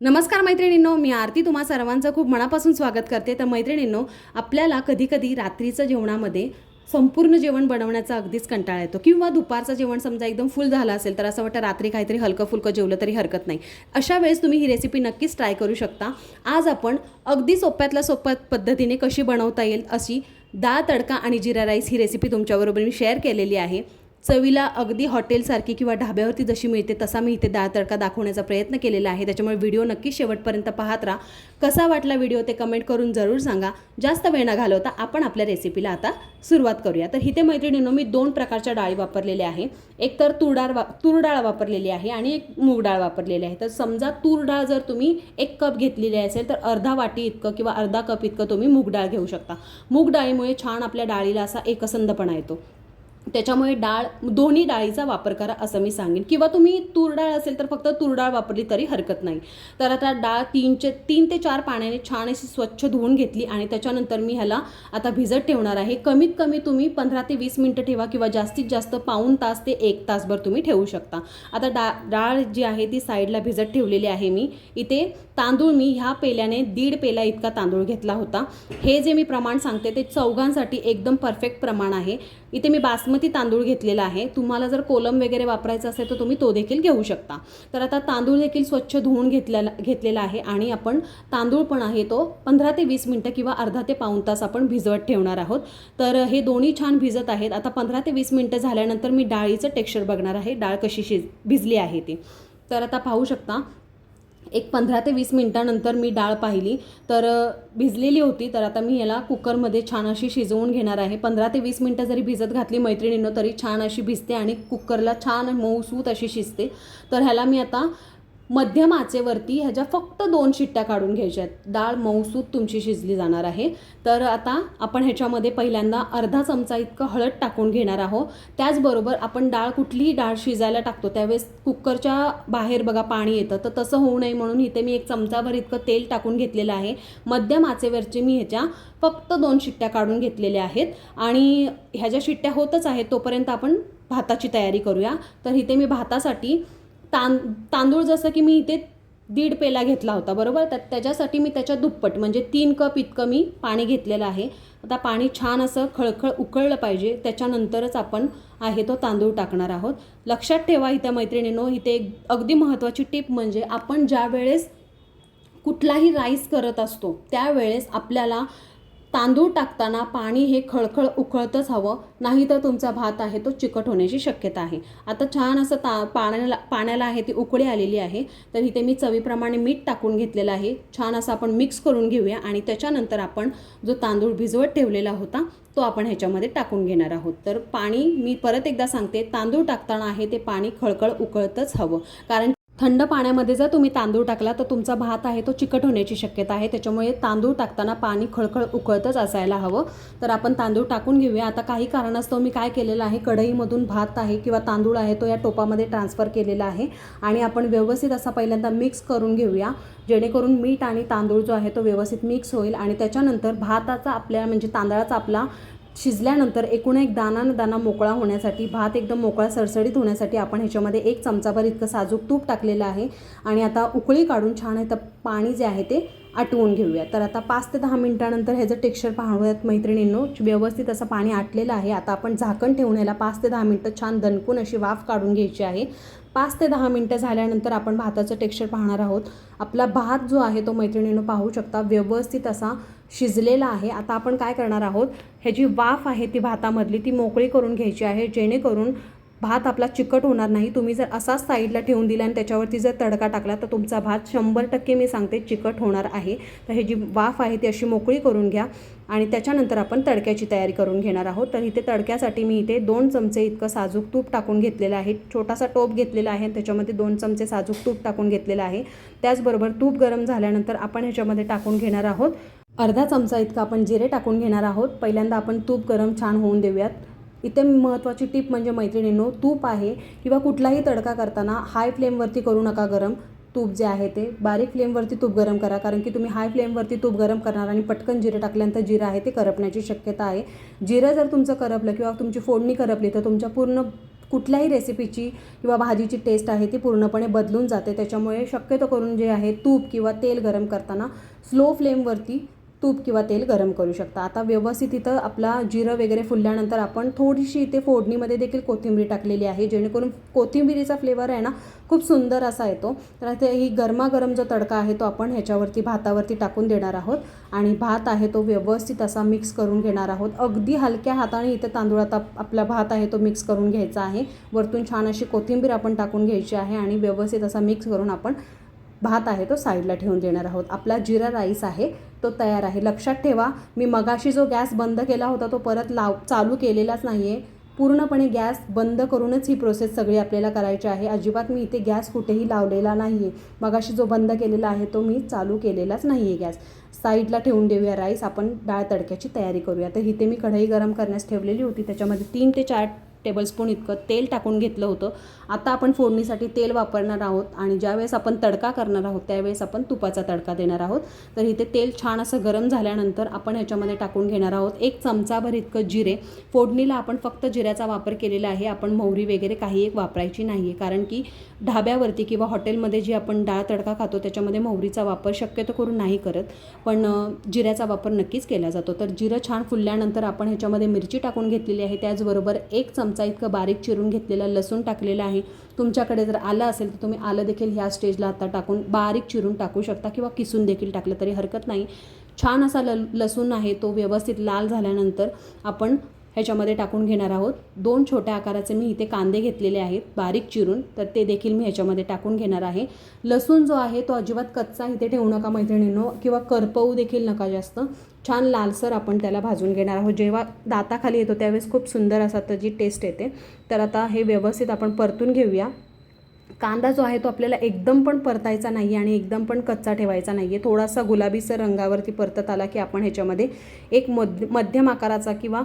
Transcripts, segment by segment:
नमस्कार मैत्रिणींनो, मी आरती तुम्हा सर्वांचं खूप मनापासून स्वागत करते. तर मैत्रिणींनो, आपल्याला कधी रात्रीचं जेवणामध्ये संपूर्ण जेवण बनवण्याचा अगदीच कंटाळा येतो किंवा दुपारचं जेवण समजा एकदम फुल झालं असेल तर असं वाटतं रात्री काहीतरी हलकं फुलकं जेवलं तरी हरकत नाही. अशा वेळेस तुम्ही ही रेसिपी नक्कीच ट्राय करू शकता. आज आपण अगदी सोप्यातल्या सोप्या पद्धतीने कशी बनवता येईल अशी डाळ तडका आणि जिरा राईस ही रेसिपी तुमच्याबरोबर मी शेअर केलेली आहे. चवीला अगदी हॉटेलसारखी किंवा ढाब्यावरती जशी मिळते तसा मी इथे डाळ तडका दाखवण्याचा प्रयत्न केलेला आहे. त्याच्यामुळे व्हिडिओ नक्की शेवटपर्यंत पाहत राहा. कसा वाटला व्हिडिओ ते कमेंट करून जरूर सांगा. जास्त वेळ न घालवता आपण आपल्या रेसिपीला आता सुरुवात करूया. तर इथे मैत्रिणींनो, मी 2 प्रकारच्या डाळी वापरलेल्या आहे. एक तर तूर डाळ वापरलेली आहे आणि एक मूग डाळ वापरलेली आहे. तर समजा तूर डाळ जर तुम्ही 1 कप घेतलेली असेल तर अर्धा वाटी इतकं किंवा अर्धा कप इतकं तुम्ही मूग डाळ घेऊ शकता. मूग डाळीमुळे छान आपल्या डाळीला असा एकसंधपणा येतो. त्याच्यामुळे दोन्ही डाळीचा वापर करा असं मी सांगेन. किंवा तुम्ही तूर डाळ असेल तर फक्त तूर डाळ वापरली तरी हरकत नाही. तर आता डाळ 3 ते 4 पाण्याने छान अशी स्वच्छ धुवून घेतली आणि त्याच्यानंतर मी ह्याला आता भिजत ठेवणार आहे. कमीत कमी तुम्ही 15 ते 20 मिनटं ठेवा किंवा जास्तीत जास्त पाऊण तास ते 1 तासभर तुम्ही ठेवू शकता. आता डाळ जी आहे ती साईडला भिजत ठेवलेली आहे. मी इथे तांदूळ मी ह्या पेल्याने 1.5 पेला इतका तांदूळ घेतला होता. हे जे मी प्रमाण सांगते ते चौघांसाठी एकदम परफेक्ट प्रमाण आहे. इथे मी बासमती तांदूळ घेतलेला आहे. तुम्हाला जर कोलम वगैरे वापरायचा असेल तर तुम्ही तो देखील घेऊ शकता. तर आता तांदूळ देखील स्वच्छ धुवून घेतलेला आहे आणि आपण तांदूळ पण आहे तो 15 ते 20 मिनटं किंवा अर्धा ते पाऊण तास आपण भिजवत ठेवणार आहोत. तर हे दोन्ही छान भिजत आहेत. आता 15 ते 20 मिनटं झाल्यानंतर मी डाळीचं टेक्स्चर बघणार आहे, डाळ कशी भिजली आहे ती. तर आता पाहू शकता एक 15 ते 20 मिनटानंतर मी डाळ पाहिली तर भिजलेली होती. तर आता मी याला कुकरमध्ये छान अशी शिजवून घेणार आहे. 15 ते 20 मिनटं जरी भिजत घातली मैत्रिणींनो तरी छान अशी भिजते आणि कुकरला छान मऊसूत अशी शिजते. तर ह्याला मी आता मध्यम आचेवरती ह्याच्या फक्त 2 शिट्ट्या काढून घ्यायच्या आहेत. डाळ मऊसूत तुमची शिजली जाणार आहे. तर आता आपण ह्याच्यामध्ये पहिल्यांदा अर्धा चमचा इतकं हळद टाकून घेणार आहोत. त्याचबरोबर आपण कुठलीही डाळ शिजायला टाकतो त्यावेळेस कुकरच्या बाहेर बघा पाणी येतं, तर तसं होऊ नये म्हणून इथे मी 1 चमचाभर इतकं तेल टाकून घेतलेलं आहे. मध्यम आचेवरची मी ह्याच्या फक्त 2 शिट्ट्या काढून घेतलेल्या आहेत आणि ह्याच्या शिट्ट्या होतच आहेत तोपर्यंत आपण भाताची तयारी करूया. तर इथे मी भातासाठी तांदूळ जसं की मी इथे 1.5 पेला घेतला होता बरोबर, तर त्याच्यासाठी मी त्याच्या दुप्पट म्हणजे 3 कप इतकं मी पाणी घेतलेलं आहे. आता पाणी छान असं खळखळ उकळलं पाहिजे, त्याच्यानंतरच आपण आहे तो तांदूळ टाकणार आहोत. लक्षात ठेवा इथे मैत्रिणींनो, इथे अगदी महत्त्वाची टिप म्हणजे आपण ज्या वेळेस कुठलाही राईस करत असतो त्यावेळेस आपल्याला तांदूळ टाकताना पाणी हे खळखळ उकळतच हवं, नाही तर तुमचा भात आहे तो चिकट होण्याची शक्यता आहे. आता छान असं पाण्याला आहे ती उकळी आलेली आहे. तर इथे मी चवीप्रमाणे मीठ टाकून घेतलेलं आहे. छान असं आपण मिक्स करून घेऊया आणि त्याच्यानंतर आपण जो तांदूळ भिजवत ठेवलेला होता तो आपण ह्याच्यामध्ये टाकून घेणार आहोत. तर पाणी मी परत एकदा सांगते, तांदूळ टाकताना आहे ते पाणी खळखळ उकळतच हवं, कारण थंड पाण्यामध्ये जर तुम्ही तांदूळ टाकला तर तुमचा भात आहे तो चिकट होण्याची शक्यता आहे. त्याच्यामुळे तांदूळ टाकताना पाणी खळखळ उकळतच असायला हवं. तर आपण तांदूळ टाकून घेऊया. आता काही कारणास्तव मी काय केलेलं आहे, कढईमधून भात आहे किंवा तांदूळ आहे तो या टोपामध्ये ट्रान्सफर केलेला आहे आणि आपण व्यवस्थित असा पहिल्यांदा मिक्स करून घेऊया, जेणेकरून मीठ आणि तांदूळ जो आहे तो व्यवस्थित मिक्स होईल. आणि त्याच्यानंतर भाताचा आपल्या म्हणजे तांदळाचा आपला शिजल्यानंतर एकूण एक दाना मोकळा होण्यासाठी, भात एकदम मोकळा सरसरीत होण्यासाठी आपण ह्याच्यामध्ये 1 चमचाभर इतकं साजूक तूप टाकलेलं आहे. आणि आता उकळी काढून छान आहे तर पाणी जे आहे ते आटवून घेऊया. तर आता 5 ते 10 मिनटानंतर ह्याचं टेक्स्चर पाहूयात मैत्रिणींनो, व्यवस्थित असं पाणी आटलेलं आहे. आता आपण झाकण ठेवून ह्याला 5 ते 10 मिनटं छान दणकून अशी वाफ काढून घ्यायची आहे. 5 ते 10 मिनटं झाल्यानंतर आपण भाताचं टेक्स्चर पाहणार आहोत. आपला भात जो आहे तो मैत्रिणींनो पाहू शकता व्यवस्थित असा शिजलेला आहे. आता आपण काय करणार आहोत, ह्याची वाफ आहे ती भातामधली ती मोकळी करून घ्यायची आहे, जेणेकरून भात आपला चिकट होणार नाही. तुम्ही जर असाच साईडला ठेवून दिला आणि त्याच्यावरती जर तडका टाकला तर तुमचा भात 100% मी सांगते चिकट होणार आहे. तर ही जी वाफ आहे ती अशी मोकळी करून घ्या आणि त्याच्यानंतर आपण तडक्याची तयारी करून घेणार आहोत. तर इथे तडक्यासाठी मी इथे 2 चमचे इतकं साजूक तूप टाकून घेतलेलं आहे. छोटासा टोप घेतलेला आहे, त्याच्यामध्ये 2 चमचे साजूक तूप टाकून घेतलेलं आहे. त्याचबरोबर तूप गरम झाल्यानंतर आपण ह्याच्यामध्ये टाकून घेणार आहोत अर्धा चमचा इतका आपण जिरे टाकून घेणार आहोत. पहिल्यांदा आपण तूप गरम छान होऊन देऊयात. इथे महत्त्वाची टिप म्हणजे मैत्रिणींनो, तूप आहे किंवा कुठलाही तडका करताना हाय फ्लेमवरती करू नका गरम. तूप जे आहे ते बारीक फ्लेमवरती तूप गरम करा, कारण की तुम्ही हाय फ्लेमवरती तूप गरम करणार आणि पटकन जिरे टाकल्यानंतर जिरं आहे ते करपण्याची शक्यता आहे. जिरं जर तुमचं करपलं किंवा तुमची फोडणी करपली तर तुमच्या पूर्ण कुठल्याही रेसिपीची किंवा भाजीची टेस्ट आहे ती पूर्णपणे बदलून जाते. त्याच्यामुळे शक्यतो करून जे आहे तूप किंवा तेल गरम करताना स्लो फ्लेमवरती तूप किंवा तेल गरम करू शकता. आता व्यवस्थित इथं आपला जिरं वगैरे फुलल्यानंतर आपण थोडीशी इथे फोडणीमध्ये देखील कोथिंबीर टाकलेली आहे, जेणेकरून कोथिंबीरीचा फ्लेवर आहे ना खूप सुंदर असा येतो. तर आता ही गरमागरम जो तडका आहे तो आपण ह्याच्यावरती भातावरती टाकून देणार आहोत आणि भात आहे तो व्यवस्थित असा मिक्स करून घेणार आहोत. अगदी हलक्या हाताने इथे तांदूळात आपला भात आहे तो मिक्स करून घ्यायचा आहे. वरतून छान अशी कोथिंबीर आपण टाकून घ्यायची आहे आणि व्यवस्थित असा मिक्स करून आपण भात आहे तो साईडला ठेवून देणार आहोत. आपला जिरा राईस आहे तो तयार आहे. लक्षात ठेवा, मी मगाशी जो गॅस बंद केला होता तो परत चालू केलेलाच नाही आहे. पूर्णपणे गॅस बंद करूनच ही प्रोसेस सगळी आपल्याला करायची आहे. अजिबात मी इथे गॅस कुठेही लावलेला नाही आहे. मगाशी जो बंद केलेला आहे तो मी चालू केलेलाच नाही आहे गॅस. साईडला ठेवून देऊया राईस. आपण डाळ तडक्याची तयारी करूया. तर इथे मी कढई गरम करण्यास ठेवलेली होती. त्याच्यामध्ये 3 ते 4 टेबलस्पून इतकं तेल टाकून घेतलं होतं. आता आपण फोडणीसाठी तेल वापरणार आहोत आणि ज्यावेळेस आपण तडका करणार आहोत त्यावेळेस आपण तुपाचा तडका देणार आहोत. तर इथे तेल छान असं गरम झाल्यानंतर आपण ह्याच्यामध्ये टाकून घेणार आहोत 1 चमचाभर इतकं जिरे. फोडणीला आपण फक्त जिऱ्याचा वापर केलेला आहे. आपण मोहरी वगैरे काही एक वापरायची नाही आहे, कारण की ढाब्यावरती किंवा हॉटेलमध्ये जी आपण डाळ तडका खातो त्याच्यामध्ये मोहरीचा वापर शक्यतो करून नाही करत, पण जिऱ्याचा वापर नक्कीच केला जातो. तर जिरं छान फुलल्यानंतर आपण ह्याच्यामध्ये मिरची टाकून घेतलेली आहे. त्याचबरोबर 1 चमचा इतकं बारीक चिरून घेतलेला लसूण टाकलेला आहे. तुमच्याकडे जर आलं असेल तर तुम्ही आलं देखील ह्या स्टेजला आता टाकून बारीक चिरून टाकू शकता किंवा किसून देखील टाकलं तरी हरकत नाही. छान असा लसूण आहे तो व्यवस्थित लाल झाल्यानंतर आपण ह्याच्यामध्ये टाकून घेणार आहोत. 2 छोट्या आकाराचे मी इथे कांदे घेतलेले आहेत बारीक चिरून, तर ते देखील मी ह्याच्यामध्ये टाकून घेणार आहे. लसूण जो आहे तो अजिबात कच्चा इथे ठेवू नका मैत्रिणींनो, किंवा करपवू देखील नका जास्त. छान लालसर आपण त्याला भाजून घेणार आहोत. जेव्हा दाताखाली येतो त्यावेळेस खूप सुंदर असा त्याची टेस्ट येते. तर आता हे व्यवस्थित आपण परतून घेऊया. कांदा जो आहे तो आपल्याला एकदम पण परतायचा नाही आणि एकदम पण कच्चा ठेवायचा नाही आहे. थोडासा गुलाबीसर रंगावरती परतत आला की आपण ह्याच्यामध्ये एक मध्यम आकाराचा किंवा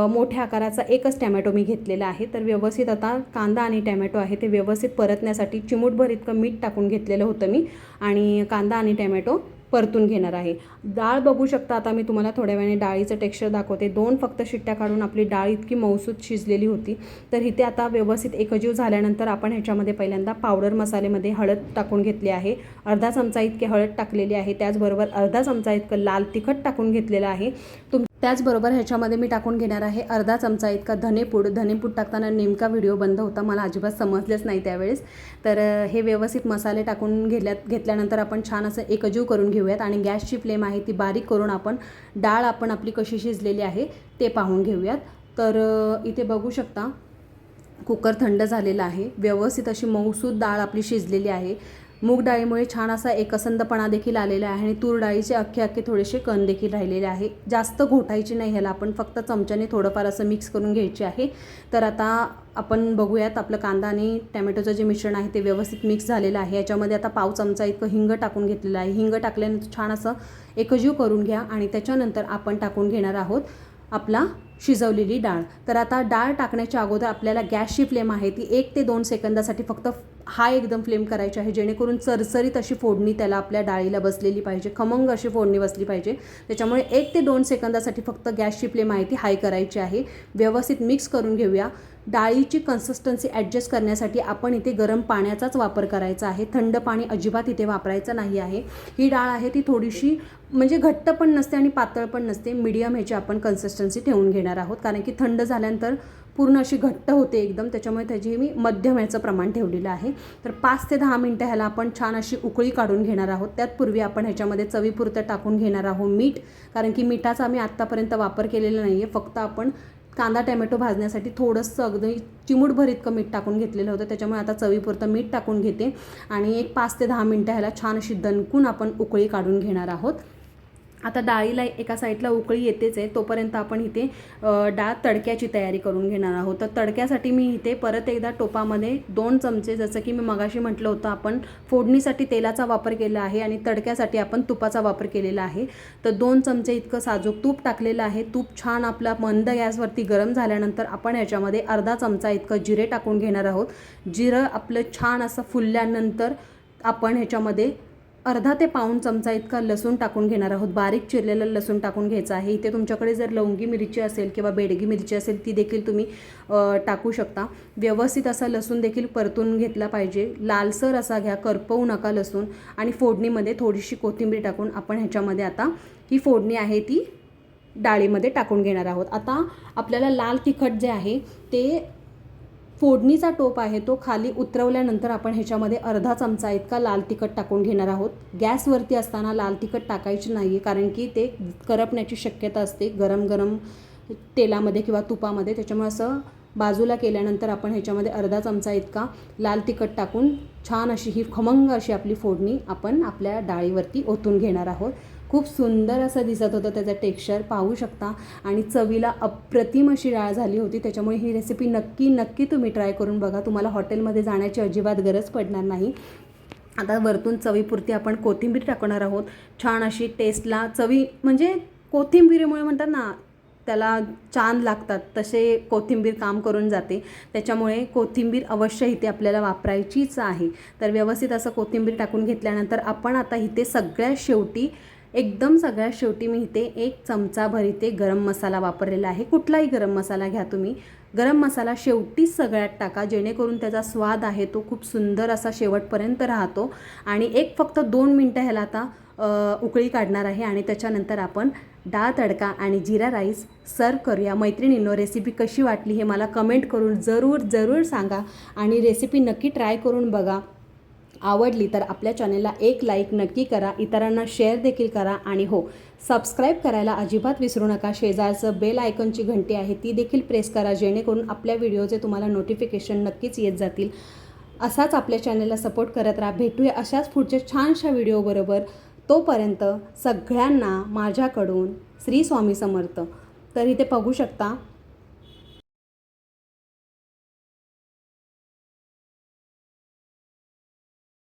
मोठ्या आकाराचा एकच टॅमॅटो मी घेतलेला आहे. तर व्यवस्थित आता कांदा आणि टॅमॅटो आहे ते व्यवस्थित परतण्यासाठी चिमूटभर इतकं मीठ टाकून घेतलेलं होतं मी आणि कांदा आणि टॅमॅटो परतून घेणार आहे. डाळ बघू शकता. आता मी तुम्हाला थोड्या वेळाने डाळीचं टेक्स्चर दाखवते. 2 फक्त शिट्ट्या काढून आपली डाळ इतकी मऊसूत शिजलेली होती. तर इथे आता व्यवस्थित एकजीव झाल्यानंतर आपण ह्याच्यामध्ये पहिल्यांदा पावडर मसाल्यामध्ये हळद टाकून घेतली आहे. अर्धा चमचा इतके हळद टाकलेली आहे. त्याचबरोबर अर्धा चमचा इतकं लाल तिखट टाकून घेतलेलं आहे. त्याचबरोबर ह्याच्यामध्ये मी टाकून घेणार आहे अर्धा चमचा इतका धनेपूड. धनेपूड टाकताना नेमका व्हिडिओ बंद होता, मला अजिबात समजलेच नाही त्यावेळेस. तर हे व्यवस्थित मसाले टाकून घेतल्यानंतर आपण छान असं एकजीव करून घेऊयात आणि गॅसची फ्लेम आहे ती बारीक करून आपण डाळ आपली कशी शिजलेली आहे ते पाहून घेऊयात. तर इथे बघू शकता कुकर थंड झालेला आहे. व्यवस्थित अशी मऊसूद डाळ आपली शिजलेली आहे. मूग डाळीमुळे छान असा एकसंधपणा देखील आलेला आहे आणि तूर डाळीचे अख्खे थोडेसे कण देखील राहिलेले आहे. जास्त घोटायची नाही ह्याला, आपण फक्त चमच्याने थोडंफार असं मिक्स करून घ्यायचे आहे. तर आता आपण बघूयात आपलं कांदा आणि टॅमॅटोचं जे मिश्रण आहे ते व्यवस्थित मिक्स झालेलं आहे. याच्यामध्ये आता पाव चमचा इतकं हिंग टाकून घेतलेलं आहे. हिंग टाकल्यानंतर छान असं एकजीव करून घ्या आणि त्याच्यानंतर आपण टाकून घेणार आहोत आपला शिजवलेली डाळ. तर आता डाळ टाकण्याच्या अगोदर आपल्याला गॅसची फ्लेम आहे ती 1 ते 2 सेकंदासाठी फक्त हाय एकदम फ्लेम करायची आहे, जेणेकरून चरचरीत अशी फोडणी त्याला आपल्या डाळीला बसलेली पाहिजे, खमंग अशी फोडणी बसली पाहिजे. त्याच्यामुळे 1 ते 2 सेकंदासाठी फक्त गॅसची फ्लेम आहे ती हाय करायची आहे. व्यवस्थित मिक्स करून घेऊया. डाळीची कन्सिस्टन्सी ॲडजस्ट करण्यासाठी आपण इथे गरम पाण्याचाच वापर करायचा आहे. थंड पाणी अजिबात इथे वापरायचं नाही आहे. ही डाळ आहे ती थोडीशी म्हणजे घट्ट पण नसते आणि पातळ पण नसते, मीडियम ह्याची आपण कन्सिस्टन्सी ठेवून घेणार आहोत, कारण की थंड झाल्यानंतर पूर्ण अशी घट्ट होते एकदम. त्याच्यामुळे त्याची मी मध्यम ह्याचं प्रमाण ठेवलेलं आहे. तर 5 ते 10 मिनटं ह्याला आपण छान अशी उकळी काढून घेणार आहोत. त्यातपूर्वी आपण ह्याच्यामध्ये चवीपुरतं टाकून घेणार आहोत मीठ, कारण की मिठाचा आम्ही आत्तापर्यंत वापर केलेला नाही आहे. फक्त आपण कांदा टॅमॅटो भाजण्यासाठी थोडंसं अगदी चिमूटभर इतकं मीठ टाकून घेतलेलं होतं. त्याच्यामुळे आता चवीपुरतं मीठ टाकून घेते आणि एक 5 ते 10 मिनटं ह्याला छान अशी दणकून आपण उकळी काढून घेणार आहोत. आता डाळीला एका साईडला उकळी येतेच आहे, तोपर्यंत आपण इथे डाळ तडक्याची तयारी करून घेणार आहोत. तर तडक्यासाठी मी इथे परत एकदा टोपामध्ये 2 चमचे, जसं की मी मगाशी म्हटलं होतं, आपण फोडणीसाठी तेलाचा वापर केला आहे आणि तडक्यासाठी आपण तुपाचा वापर केलेला आहे. तर 2 चमचे इतकं साजूक तूप टाकलेलं आहे. तूप छान आपला मंद गॅसवरती गरम झाल्यानंतर आपण ह्याच्यामध्ये अर्धा चमचा इतकं जिरे टाकून घेणार आहोत. जिरं आपलं छान असं फुलल्यानंतर आपण ह्याच्यामध्ये अर्धा ते पाऊण चमचा इतका लसूण टाकून घेणार आहोत. बारीक चिरलेलं लसूण टाकून घ्यायचं आहे. इथे तुमच्याकडे जर लवंगी मिरची असेल किंवा बेडगी मिरची असेल ती देखील तुम्ही टाकू शकता. व्यवस्थित असा लसूण देखील परतून घेतला पाहिजे. लालसर असा घ्या, करपवू नका लसूण. आणि फोडणीमध्ये थोडीशी कोथिंबीर टाकून आपण ह्याच्यामध्ये आता ही फोडणी आहे ती डाळीमध्ये टाकून घेणार आहोत. आता आपल्याला लाल तिखट जे आहे ते फोडणीचा टोप आहे तो खाली उतरवल्यानंतर आपण ह्याच्यामध्ये अर्धा चमचा इतका लाल तिखट टाकून घेणार आहोत. गॅसवरती असताना लाल तिखट टाकायची नाही, कारण की ते करपण्याची शक्यता असते गरम गरम तेलामध्ये किंवा तुपामध्ये. त्याच्यामुळे असं बाजूला केल्यानंतर आपण ह्याच्यामध्ये अर्धा चमचा इतका लाल तिखट टाकून छान अशी ही खमंग अशी आपली फोडणी आपण आपल्या डाळीवरती ओतून घेणार आहोत. खूप सुंदर असं दिसत होतं त्याचं टेक्स्चर, पाहू शकता. आणि चवीला अप्रतिम अशी डाळ झाली होती. त्याच्यामुळे ही रेसिपी नक्की तुम्ही ट्राय करून बघा. तुम्हाला हॉटेलमध्ये जाण्याची अजिबात गरज पडणार नाही. आता वरतून चवीपुरती आपण कोथिंबीर टाकणार आहोत. छान अशी टेस्टला चवी म्हणजे कोथिंबीरीमुळे म्हणतात ना त्याला चांद लागतात, तसे कोथिंबीर काम करून जाते. त्याच्यामुळे कोथिंबीर अवश्य इथे आपल्याला वापरायचीच आहे. तर व्यवस्थित असं कोथिंबीर टाकून घेतल्यानंतर आपण आता इथे सगळ्यात शेवटी मी इथे 1 चमचाभर इथे गरम मसाला वापरलेला आहे. कुठलाही गरम मसाला घ्या तुम्ही. गरम मसाला शेवटीच सगळ्यात टाका, जेणेकरून त्याचा स्वाद आहे तो खूप सुंदर असा शेवटपर्यंत राहतो. आणि फक्त 2 मिनटं ह्याला आता उकळी काढणार आहे. आणि त्याच्यानंतर आपण डाळ तडका आणि जिरा राईस सर्व करूया. मैत्रिणींनो, रेसिपी कशी वाटली हे मला कमेंट करून जरूर सांगा. आणि रेसिपी नक्की ट्राय करून बघा. आवडली तर आपल्या चॅनलला एक लाईक नक्की करा, इतरांना शेअर देखील करा. आणि हो, सबस्क्राईब करायला अजिबात विसरू नका. शेजारचं बेल आयकॉनची घंटी आहे ती देखील प्रेस करा, जेणेकरून आपल्या व्हिडिओचे तुम्हाला नोटिफिकेशन नक्कीच येत जातील. असाच आपल्या चॅनलला सपोर्ट करत राहा. भेटूया अशाच पुढच्या छानशा व्हिडिओबरोबर. तोपर्यंत सगळ्यांना माझ्याकडून श्री स्वामी समर्थ. तर इथे बघू शकता